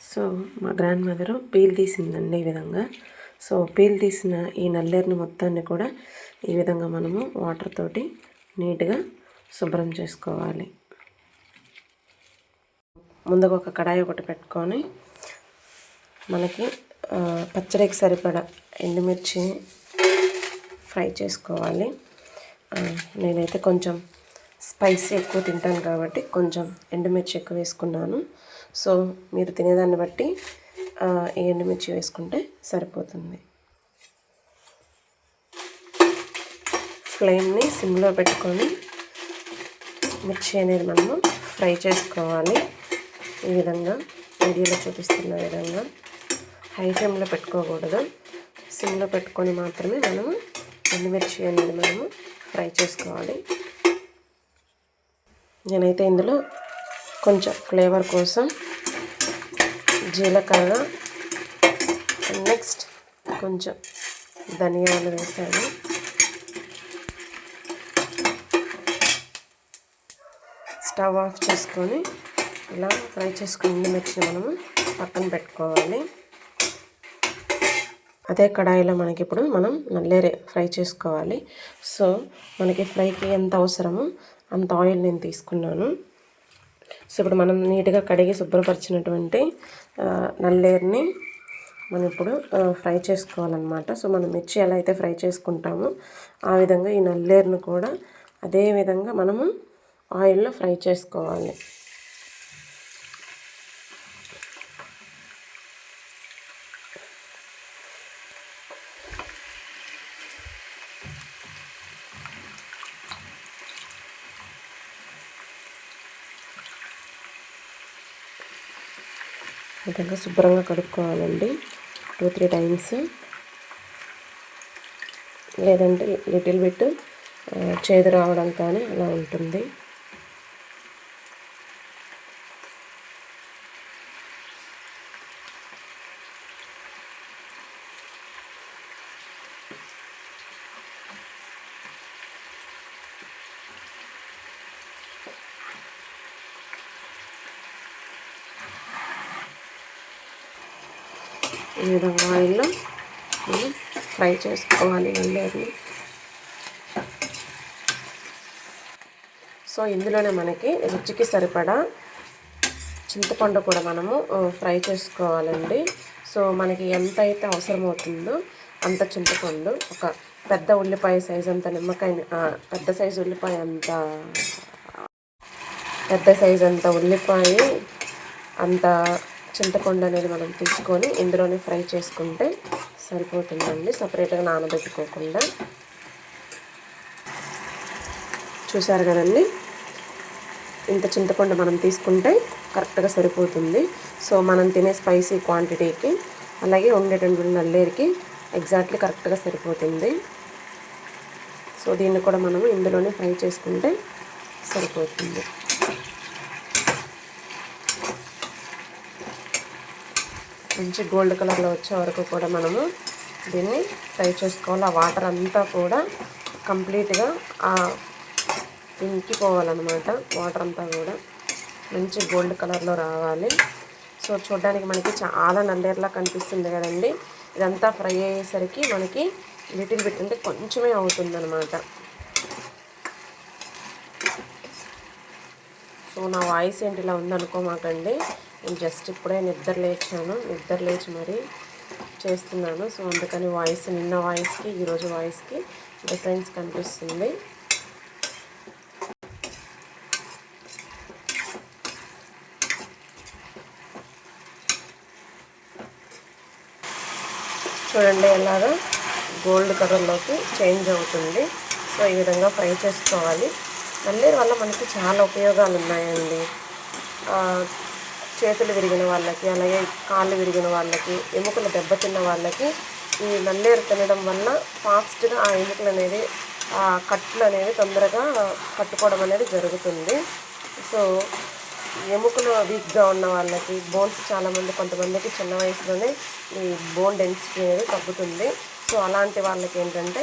So మా grand mother peel తీసిందండి ఈ విధంగా. సో పీల్ తీసిన ఈ నల్లేరుని మొత్తాన్ని కూడా ఈ విధంగా మనము వాటర్ తోటి నీట్గా శుభ్రం చేసుకోవాలి. ముందుగా ఒక కడాయి ఒకటి పెట్టుకొని మనకి పచ్చడికి సరిపడా ఎండుమిర్చి ఫ్రై చేసుకోవాలి. నేనైతే కొంచెం స్పైసీ ఎక్కువ తింటాను కాబట్టి కొంచెం ఎండుమిర్చి ఎక్కువ వేసుకున్నాను. సో మీరు తినేదాన్ని బట్టి ఈ ఎండుమిర్చి వేసుకుంటే సరిపోతుంది. ఫ్లేమ్ని సిమ్లో పెట్టుకొని మిర్చి అనేది మనము ఫ్రై చేసుకోవాలి. ఈ విధంగా వీడియోలో చూపిస్తున్న విధంగా హై ఫ్లేమ్లో పెట్టుకోకూడదు, సిమ్లో పెట్టుకొని మాత్రమే మనము ఎండుమిర్చి అనేది మనము ఫ్రై చేసుకోవాలి. నేనైతే ఇందులో కొంచెం ఫ్లేవర్ కోసం జీలకర్ర, నెక్స్ట్ కొంచెం ధనియాలు వేసాను. స్టవ్ ఆఫ్ చేసుకొని ఇలా ఫ్రై చేసుకుని మిర్చిని మనము పక్కన పెట్టుకోవాలి. అదే కడాయిలో మనకి ఇప్పుడు మనం నల్లేరు ఫ్రై చేసుకోవాలి. సో మనకి ఫ్రైకి ఎంత అవసరమో అంత ఆయిల్ నేను తీసుకున్నాను. సో ఇప్పుడు మనం నీట్గా కడిగి శుభ్రపరిచినటువంటి నల్లేరుని మనం ఇప్పుడు ఫ్రై చేసుకోవాలన్నమాట. సో మనం మిర్చి ఎలా అయితే ఫ్రై చేసుకుంటామో ఆ విధంగా ఈ నల్లేరును కూడా అదే విధంగా మనము ఆయిల్లో ఫ్రై చేసుకోవాలి. విధంగా శుభ్రంగా కడుక్కోవాలండి 2-3 టైమ్స్. లేదంటే లిటిల్ బిట్ చేదు రావడం కానీ అలా ఉంటుంది. ఈ విధంగా ఆయిల్లో ఫ్రై చేసుకోవాలి నల్లేరుని. సో ఇందులోనే మనకి రుచికి సరిపడా చింతపండు కూడా మనము ఫ్రై చేసుకోవాలండి. సో మనకి ఎంత అయితే అవసరమవుతుందో అంత చింతపండు, ఒక పెద్ద ఉల్లిపాయ సైజు అంత నిమ్మకాయ, పెద్ద సైజు ఉల్లిపాయ అంత, పెద్ద సైజు అంత ఉల్లిపాయ అంత చింతపండు అనేది మనం తీసుకొని ఇందులోనే ఫ్రై చేసుకుంటే సరిపోతుందండి, సపరేట్గా నానబెట్టుకోకుండా. చూసారు కదండి, ఇంత చింతపండు మనం తీసుకుంటే కరెక్ట్గా సరిపోతుంది. సో మనం తినే స్పైసీ క్వాంటిటీకి అలాగే ఉండేటువంటి నల్లేరుకి ఎగ్జాక్ట్లీ కరెక్ట్గా సరిపోతుంది. సో దీన్ని కూడా మనము ఇందులోనే ఫ్రై చేసుకుంటే సరిపోతుంది. మంచి గోల్డ్ కలర్లో వచ్చే వరకు కూడా మనము దీన్ని ఫ్రై చేసుకోవాలి. ఆ వాటర్ అంతా కూడా కంప్లీట్గా ఇంకిపోవాలన్నమాట. వాటర్ అంతా కూడా మంచి గోల్డ్ కలర్లో రావాలి. సో చూడడానికి మనకి చాలా నల్లేరులా కనిపిస్తుంది కదండి. ఇదంతా ఫ్రై అయ్యేసరికి మనకి లిటిల్ బిట్ అంటే కొంచెమే అవుతుందన్నమాట. సో నా వాయిస్ ఏంటి ఇలా ఉందనుకోమాకండి, నేను జస్ట్ ఇప్పుడే నిద్ర లేచి మరీ చేస్తున్నాను. సో అందుకని వాయిస్, నిన్న వాయిస్కి ఈరోజు వాయిస్కి డిఫరెన్స్ కనిపిస్తుంది. చూడండి ఎలాగా గోల్డ్ కలర్లోకి చేంజ్ అవుతుంది. సో ఈ విధంగా ఫ్రై చేసుకోవాలి. నల్లేరు వల్ల మనకి చాలా ఉపయోగాలు ఉన్నాయండి. చేతులు విరిగిన వాళ్ళకి, అలాగే కాళ్ళు విరిగిన వాళ్ళకి, ఎముకలు దెబ్బతిన్న వాళ్ళకి ఈ నల్లేరు తినడం వల్ల ఫాస్ట్గా ఆ ఎముకలు అనేది, ఆ కట్లు అనేవి తొందరగా కట్టుకోవడం అనేది జరుగుతుంది. సో ఎముకలు వీక్గా ఉన్న వాళ్ళకి, బోన్స్ చాలామంది, కొంతమందికి చిన్న వయసులోనే ఈ బోన్ డెన్సిటీ అనేది తగ్గుతుంది. సో అలాంటి వాళ్ళకి ఏంటంటే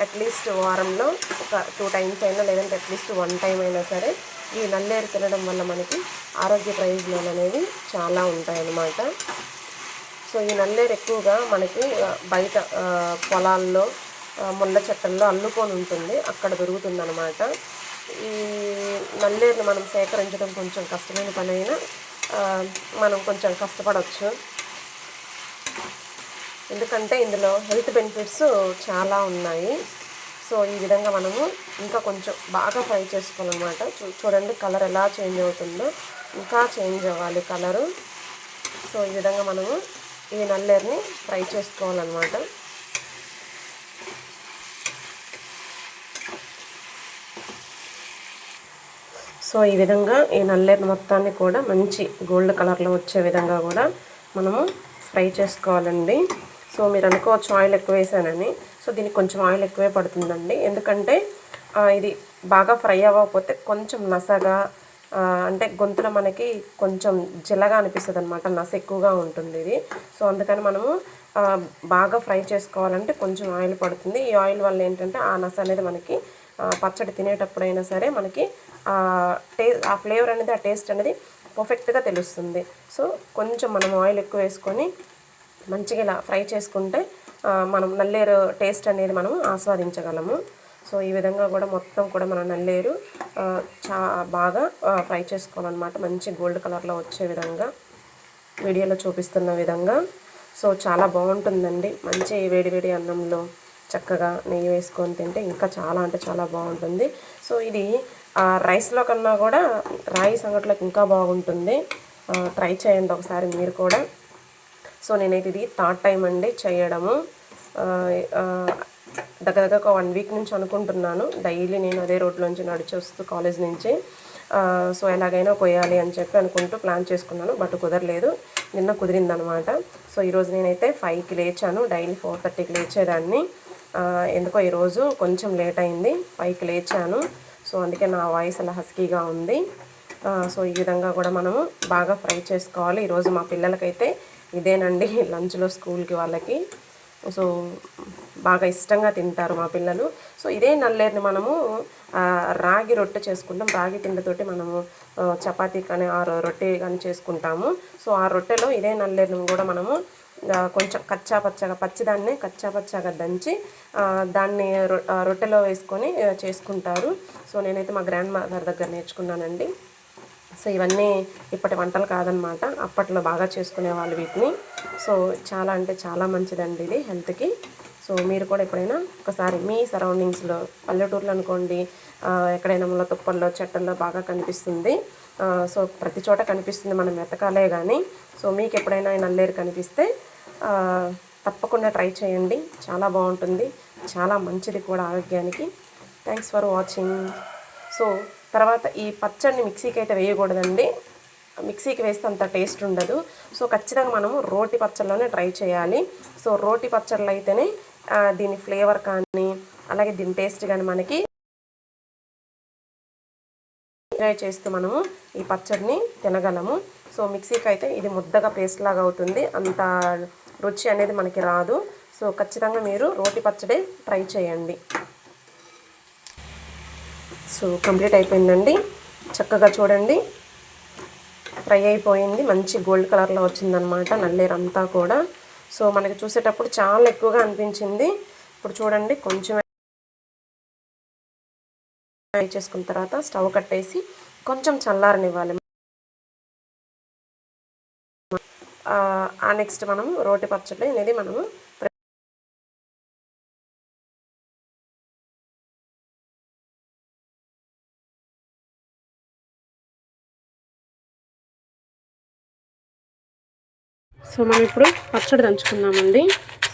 అట్లీస్ట్ వారంలో ఒక 2 టైమ్స్ అయినా, లేదంటే అట్లీస్ట్ 1 టైం అయినా సరే ఈ నల్లేరు తినడం వల్ల మనకి ఆరోగ్య ప్రయోజనాలు అనేవి చాలా ఉంటాయన్నమాట. సో ఈ నల్లేరు ఎక్కువగా మనకి బయట పొలాల్లో ముళ్ళ చెట్టల్లో అల్లుకొని ఉంటుంది, అక్కడ దొరుకుతుందన్నమాట. ఈ నల్లేరుని మనం సేకరించడం కొంచెం కష్టమైన పని అయినా మనం కొంచెం కష్టపడవచ్చు, ఎందుకంటే ఇందులో హెల్త్ బెనిఫిట్స్ చాలా ఉన్నాయి. సో ఈ విధంగా మనము ఇంకా కొంచెం బాగా ఫ్రై చేసుకోవాలన్నమాట. చూడండి కలర్ ఎలా చేంజ్ అవుతుందో, ఇంకా చేంజ్ అవ్వాలి కలరు. సో ఈ విధంగా మనము ఈ నల్లేరుని ఫ్రై చేసుకోవాలన్నమాట. సో ఈ విధంగా ఈ నల్లేరు మొత్తాన్ని కూడా మంచి గోల్డ్ కలర్లో వచ్చే విధంగా కూడా మనము ఫ్రై చేసుకోవాలండి. సో మీరు అనుకోవచ్చు ఆయిల్ ఎక్కువ వేసానని. సో దీనికి కొంచెం ఆయిల్ ఎక్కువే పడుతుందండి, ఎందుకంటే ఇది బాగా ఫ్రై అవ్వకపోతే కొంచెం నసగా అంటే గొంతులో మనకి కొంచెం జిల్లగా అనిపిస్తుంది అనమాట, నస ఎక్కువగా ఉంటుంది ఇది. సో అందుకని మనము బాగా ఫ్రై చేసుకోవాలంటే కొంచెం ఆయిల్ పడుతుంది. ఈ ఆయిల్ వల్ల ఏంటంటే ఆ నస అనేది మనకి పచ్చడి తినేటప్పుడైనా సరే మనకి ఆ ఫ్లేవర్ అనేది, ఆ టేస్ట్ అనేది పర్ఫెక్ట్గా తెలుస్తుంది. సో కొంచెం మనం ఆయిల్ ఎక్కువ వేసుకొని మంచిగా ఇలా ఫ్రై చేసుకుంటే మనం నల్లేరు టేస్ట్ అనేది మనం ఆస్వాదించగలము. సో ఈ విధంగా కూడా మొత్తం కూడా మనం నల్లేరు బాగా ఫ్రై చేసుకోవాలన్నమాట, మంచి గోల్డ్ కలర్లో వచ్చే విధంగా వీడియోలో చూపిస్తున్న విధంగా. సో చాలా బాగుంటుందండి, మంచి వేడి అన్నంలో చక్కగా నెయ్యి వేసుకొని తింటే ఇంకా చాలా అంటే చాలా బాగుంటుంది. సో ఇది రైస్లో కన్నా కూడా రాగి సంగట్లోకి ఇంకా బాగుంటుంది. ట్రై చేయండి ఒకసారి మీరు కూడా. సో నేనైతే ఇది థర్డ్ టైం అండి చేయడము. దగ్గర ఒక 1 వీక్ నుంచి అనుకుంటున్నాను. డైలీ నేను అదే రోడ్లోంచి నడిచి వస్తూ కాలేజ్ నుంచి సో ఎలాగైనా కొయ్యాలి అని చెప్పి అనుకుంటూ ప్లాన్ చేసుకున్నాను, బట్ కుదరలేదు. నిన్న కుదిరిందనమాట. సో ఈరోజు నేనైతే 5కి లేచాను, డైలీ 4:30కి లేచేదాన్ని. ఎందుకో ఈరోజు కొంచెం లేట్ అయింది, 5కి లేచాను. సో అందుకే నా వాయిస్ అలా హస్కీగా ఉంది. సో ఈ విధంగా కూడా మనము బాగా ఫ్రై చేసుకోవాలి. ఈరోజు మా పిల్లలకైతే ఇదేనండి లంచ్లో, స్కూల్కి వాళ్ళకి. సో బాగా ఇష్టంగా తింటారు మా పిల్లలు. సో ఇదే నల్లేరుని మనము రాగి రొట్టె చేసుకుంటాం, రాగి పిండితోటి మనము చపాతీ కానీ ఆ రొట్టె కానీ చేసుకుంటాము. సో ఆ రొట్టెలో ఇదే నల్లేరుని కూడా మనము కొంచెం పచ్చిదాన్ని కచ్చాపచ్చాగా దంచి దాన్ని రొట్టెలో వేసుకొని చేసుకుంటారు. సో నేనైతే మా గ్రాండ్ మదర్ దగ్గర నేర్చుకున్నానండి. సో ఇవన్నీ ఇప్పటి వంటలు కాదనమాట, అప్పట్లో బాగా చేసుకునేవాళ్ళు వీటిని. సో చాలా అంటే చాలా మంచిదండి ఇది హెల్త్కి. సో మీరు కూడా ఎప్పుడైనా ఒకసారి మీ సరౌండింగ్స్లో, పల్లెటూర్లు అనుకోండి, ఎక్కడైనా ముళ్ళ తుప్పల్లో చెట్టల్లో బాగా కనిపిస్తుంది. సో ప్రతి చోట కనిపిస్తుంది, మనం వెతకాలే కానీ. సో మీకు ఎప్పుడైనా నల్లేరు కనిపిస్తే తప్పకుండా ట్రై చేయండి, చాలా బాగుంటుంది, చాలా మంచిది కూడా ఆరోగ్యానికి. Thanks for watching. సో తర్వాత ఈ పచ్చడిని మిక్సీకి అయితే వేయకూడదండి, మిక్సీకి వేస్తే అంత టేస్ట్ ఉండదు. సో ఖచ్చితంగా మనము రోటి పచ్చళ్ళలోనే ట్రై చేయాలి. సో రోటి పచ్చళ్ళు అయితేనే దీని ఫ్లేవర్ కానీ అలాగే దీని టేస్ట్ కానీ మనకి ఎంజాయ్ చేస్తూ మనము ఈ పచ్చడిని తినగలము. సో మిక్సీకి అయితే ఇది ముద్దగా పేస్ట్ లాగా అవుతుంది, అంత రుచి అనేది మనకి రాదు. సో ఖచ్చితంగా మీరు రోటి పచ్చడే ట్రై చేయండి. సో కంప్లీట్ అయిపోయిందండి, చక్కగా చూడండి ఫ్రై అయిపోయింది, మంచి గోల్డ్ కలర్లో వచ్చిందనమాట నల్లేరు అంతా కూడా. సో మనకి చూసేటప్పుడు చాలా ఎక్కువగా అనిపించింది. ఇప్పుడు చూడండి కొంచెం ఫ్రై చేసుకున్న తర్వాత స్టవ్ కట్టేసి కొంచెం చల్లారనివ్వాలి. నెక్స్ట్ మనము రోటి పచ్చడి అనేది మనము సో మనం ఇప్పుడు పచ్చడి దంచుకుందామండి.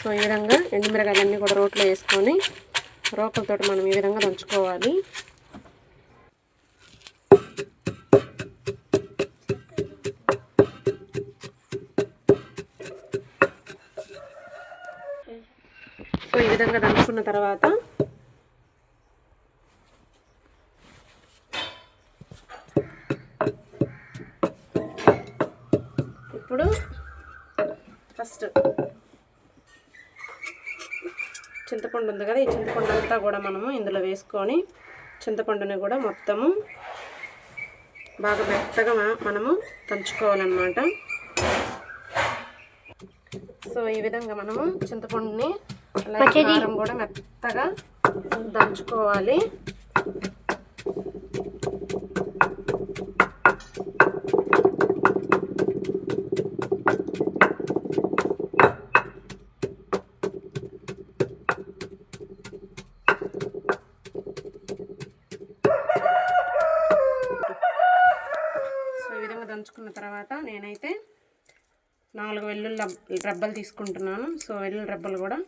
సో ఈ విధంగా ఎండుమిరగాయలన్నీ కూడా రోట్లో వేసుకొని రోకలతో మనం ఈ విధంగా దంచుకోవాలి. సో ఈ విధంగా దంచుకున్న తర్వాత ఇప్పుడు ఫస్ట్ చింతపండు ఉంది కదా, ఈ చింతపండు అంతా కూడా మనము ఇందులో వేసుకొని చింతపండుని కూడా మొత్తము బాగా మెత్తగా మనము దంచుకోవాలన్నమాట. సో ఈ విధంగా మనము చింతపండుని అలాగే కారం కూడా మెత్తగా దంచుకోవాలి. దంచుకున్న తర్వాత నేనైతే 4 వెల్లుల్లి రెబ్బలు తీసుకుంటున్నాను. సో వెల్లుల్లి రెబ్బలు కూడా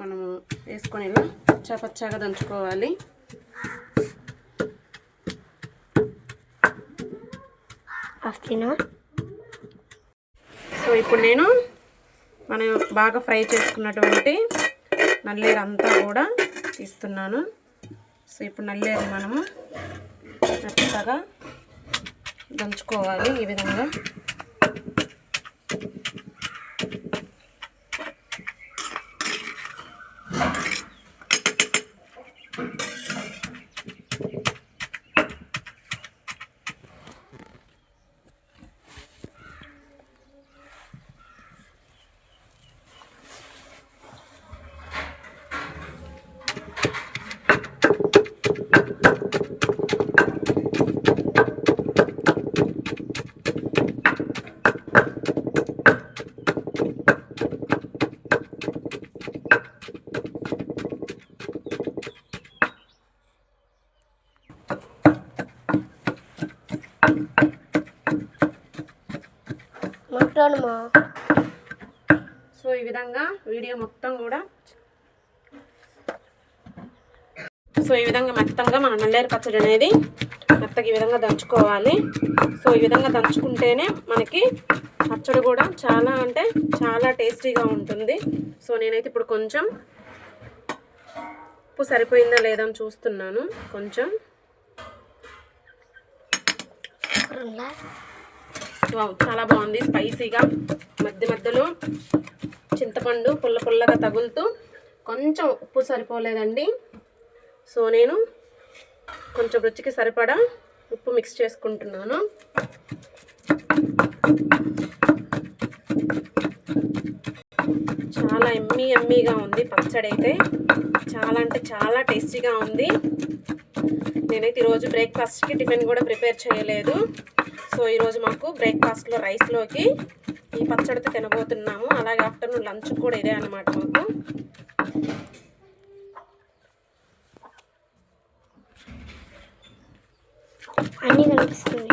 మనము వేసుకొని ఇలా పచ్చాగా దంచుకోవాలి. సో ఇప్పుడు నేను మనం బాగా ఫ్రై చేసుకున్నటువంటి నల్లేరు అంతా కూడా తీస్తున్నాను. సో ఇప్పుడు నల్లేరు మనము మెత్తగా దంచుకోవాలి ఈ విధంగా. సో ఈ విధంగా వీడియో మొత్తం కూడా మెత్తంగా మన నల్లేరు పచ్చడి అనేది మెత్తగా ఈ విధంగా దంచుకోవాలి. సో ఈ విధంగా దంచుకుంటేనే మనకి పచ్చడి కూడా చాలా అంటే చాలా టేస్టీగా ఉంటుంది. సో నేనైతే ఇప్పుడు కొంచెం ఉప్పు సరిపోయిందా లేదా అని చూస్తున్నాను. కొంచెం చాలా బాగుంది, స్పైసీగా, మధ్యలో చింతపండు పుల్లగా తగులుతూ. కొంచెం ఉప్పు సరిపోలేదండి. సో నేను కొంచెం రుచికి సరిపడా ఉప్పు మిక్స్ చేసుకుంటున్నాను. చాలా ఎమ్మీగా ఉంది పచ్చడి అయితే, చాలా అంటే చాలా టేస్టీగా ఉంది. నేనైతే ఈరోజు బ్రేక్ఫాస్ట్కి టిఫిన్ కూడా ప్రిపేర్ చేయలేదు. సో ఈరోజు మాకు బ్రేక్ఫాస్ట్లో రైస్లోకి ఈ పచ్చడితో తినబోతున్నాము. అలాగే ఆఫ్టర్నూన్ లంచ్ కూడా ఇదే అన్నమాట మాకు. అన్నీ కనిపిస్తుంది.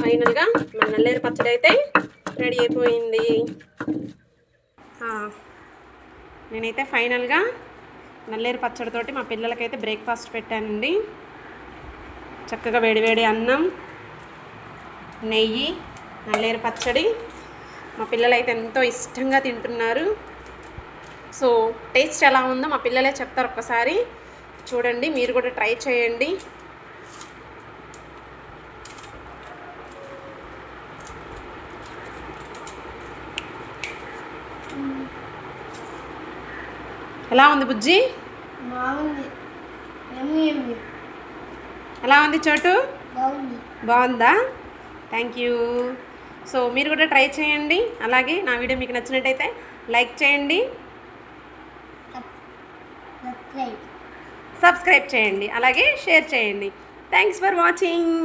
ఫైనల్గా మన నల్లేరు పచ్చడి అయితే రెడీ అయిపోయింది. నేనైతే ఫైనల్గా నల్లేరు పచ్చడితోటి మా పిల్లలకైతే బ్రేక్ఫాస్ట్ పెట్టానండి. చక్కగా వేడివేడి అన్నం, నెయ్యి, నల్లేరు పచ్చడి. మా పిల్లలైతే ఎంతో ఇష్టంగా తింటున్నారు. సో టేస్ట్ ఎలా ఉందో మా పిల్లలే చెప్తారు. ఒక్కసారి చూడండి, మీరు కూడా ట్రై చేయండి. ఎలా ఉంది బుజ్జి? ఎలా ఉంది చోటు? బాగుందా? Thank you. సో మీరు కూడా ట్రై చేయండి. అలాగే నా వీడియో మీకు నచ్చినట్టయితే లైక్ చేయండి, సబ్స్క్రైబ్ చేయండి, అలాగే షేర్ చేయండి. Thanks for watching.